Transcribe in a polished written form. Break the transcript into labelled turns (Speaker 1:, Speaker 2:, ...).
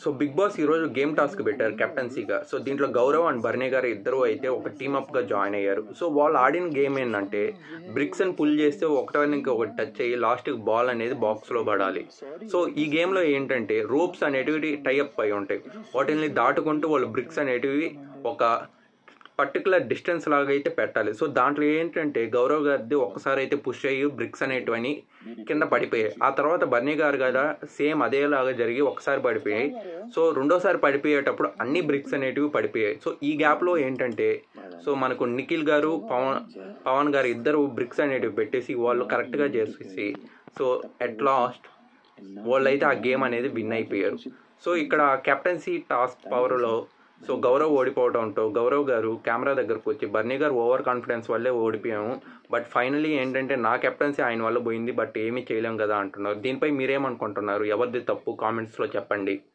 Speaker 1: So big boss ఈరోజు game task పెట్టారు కెప్టెన్సీగా. So దీంట్లో గౌరవ్ అండ్ బర్నీ గారు ఇద్దరు అయితే ఒక టీమప్గా జాయిన్ అయ్యారు. సో వాళ్ళు ఆడిన గేమ్ ఏంటంటే బ్రిక్స్ని పుల్ చేస్తే ఒకటానికి ఒకటి టచ్ అయ్యి లాస్ట్కి బాల్ అనేది బాక్స్లో పడాలి. సో ఈ గేమ్లో ఏంటంటే రోప్స్ అనేటివి టైఅప్ అయి ఉంటాయి. వాటిని దాటుకుంటూ వాళ్ళు బ్రిక్స్ అనేటివి ఒక పర్టికులర్ డిస్టెన్స్ లాగా అయితే పెట్టాలి. సో దాంట్లో ఏంటంటే గౌరవ్ గారిది ఒక్కసారి అయితే పుష్ అయ్యి బ్రిక్స్ అనేటివని కింద పడిపోయాయి. ఆ తర్వాత బర్నీ గారు కదా సేమ్ అదేలాగా జరిగి ఒకసారి పడిపోయాయి. సో రెండోసారి పడిపోయేటప్పుడు అన్ని బ్రిక్స్ అనేటివి పడిపోయాయి. సో ఈ గ్యాప్లో ఏంటంటే సో మనకు నిఖిల్ గారు పవన్ గారు ఇద్దరు బ్రిక్స్ అనేటివి పెట్టేసి వాళ్ళు కరెక్ట్గా చేసేసి సో ఎట్ లాస్ట్ వాళ్ళైతే ఆ గేమ్ అనేది విన్ అయిపోయారు. సో ఇక్కడ కెప్టెన్సీ టాస్క్ పవర్లో సో గౌరవ్ ఓడిపోవడంతో గౌరవ్ గారు కెమెరా దగ్గరకు వచ్చి బర్నీ గారు ఓవర్ కాన్ఫిడెన్స్ వల్లే ఓడిపోయాము, బట్ ఫైనలీ ఏంటంటే నా కెప్టెన్సీ ఆయన వల్ల పోయింది, బట్ ఏమీ చేయలేం కదా అంటున్నారు. దీనిపై మీరేమనుకుంటున్నారు? ఎవరిది తప్పు? కామెంట్స్లో చెప్పండి.